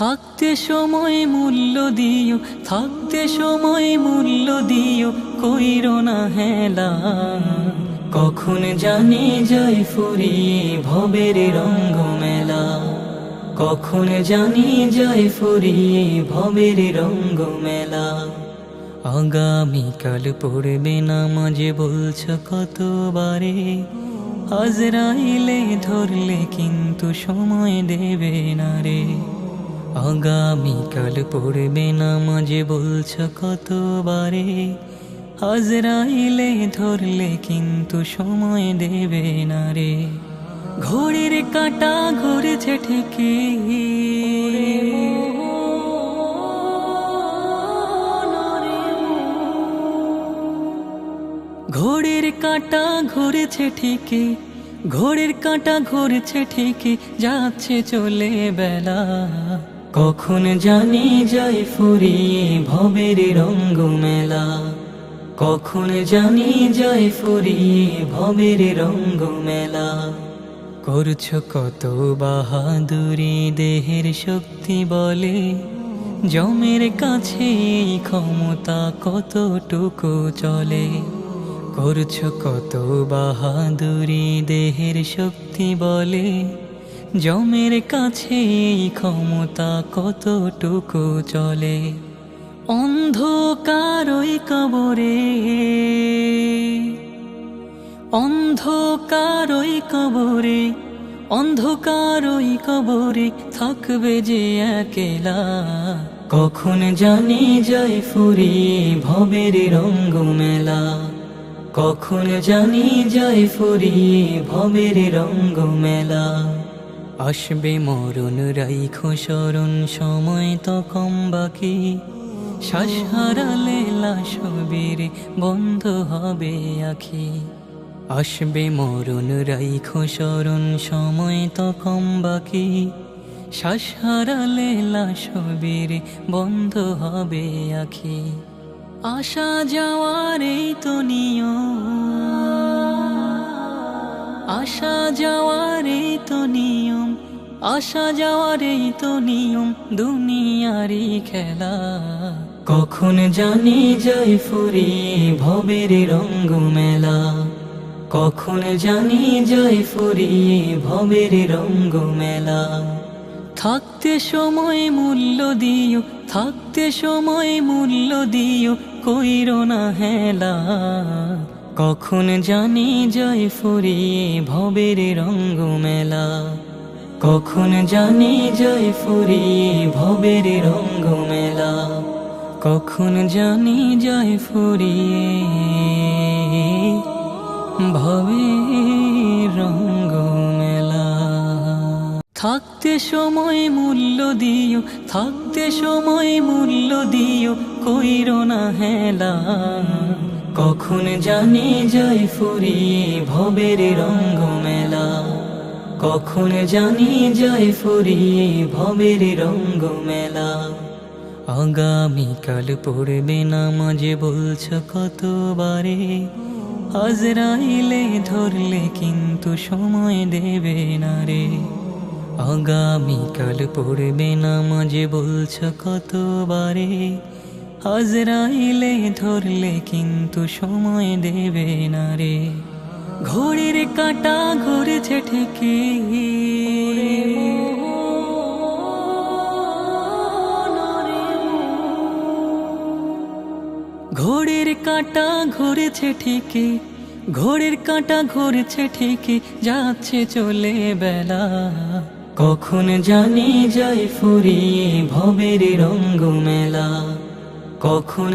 থাকতে সময় মূল্য দিও, থাকতে সময় মূল্য দিও, কইরো না হেলা। কখন জানি যাই ফুরিয়ে ভবের রঙ্গ মেলা, কখন জানি যাই ফুরিয়ে ভবের রঙ্গ মেলা। আগামীকাল পড়বে নামাজে বলছ কতবারে, আজরাইলে ধরলে কিন্তু সময় দেবে না রে। আগামীকাল পড়বে নামাজে বলছ কতবারে, আজরাইলে ধরলে কিন্তু সময় দেবে না রে। ঘড়ির কাঁটা ঘুরেছে ঠিকই, ঘড়ির কাঁটা ঘুরেছে ঠিকই, ঘড়ির কাঁটা ঘুরেছে ঠিকই, যাচ্ছে চলে বেলা। কখন জানি যাই ফুরিয়ে ভবের রঙ্গ মেলা, কখন জানি যাই ফুরিয়ে ভবের রঙ্গ মেলা। করছো কত বাহাদুরি দেহের শক্তি বলে, জমের কাছে এই ক্ষমতা কতটুকু চলে। করছো কত বাহাদুরি দেহের শক্তি বলে, জমের কাছে এই ক্ষমতা কতটুকু চলে। অন্ধকার ওই কবরে, অন্ধকার ওই কবরে, অন্ধকার ওই কবরে থাকবে যে একলা। কখন জানি যাই ফুরিয়ে ভবের রঙ্গ মেলা, কখন জানি যাই ফুরিয়ে ভবের রঙ্গ মেলা। আসবে মরণ রাইখো স্মরণ, সময় তো কম বাকি, শ্বাস হারালে লাশ বীরে বন্ধ হবে আখি। আসবে মরণ রাইখো স্মরণ, সময় তো কম বাকি, শ্বাস হারালে লাশ বীরে বন্ধ হবে আখি। আসা যাওয়ার এই তো নিয়ম, আসা যাওয়ার এই তো নিয়ম, আসা যাওয়ার এই তো নিয়ম দুনিয়ারই খেলা। কখন জানি যাই ফুরিয়ে ভবের রঙ্গ মেলা, কখন জানি যাই ফুরিয়ে ভবের রঙ্গ মেলা। থাকতে সময় মূল্য দিও, থাকতে সময় মূল্য দিও, কইরো না হেলা। কখন জানি যাই ফুরিয়ে ভবের রঙ্গ মেলা, কখন জানি যাই ফুরিয়ে ভবের রঙ্গ মেলা, কখন জানি যাই ফুরিয়ে ভবের রঙ্গ মেলা। থাকতে সময় মূল্য দিও, থাকতে সময় মূল্য দিও, কইরো না হেলা। কখন জানি যাই ফুরিয়ে ভবের রঙ্গ মেলা, কখন জানি যাই ফুরিয়ে ভবের রঙ্গ মেলা। আগামীকাল পড়বে নামাজে বলছ কতবারে, আজরাইলে ধরলে কিন্তু সময় দেবে না রে। আগামীকাল পড়বে নামাজে বলছ কতবারে, আজরাইলে ধরলে কিন্তু সময় দেবে না রে। ঘড়ির কাঁটা ঘুরেছে ঠিকই, ঘড়ির কাঁটা ঘুরেছে ঠিকই, ঘড়ির কাঁটা ঘুরেছে ঠিকই, যাচ্ছে চলে বেলা। কখন জানি যাই ফুরিয়ে ভবের রঙ্গ মেলা, কখন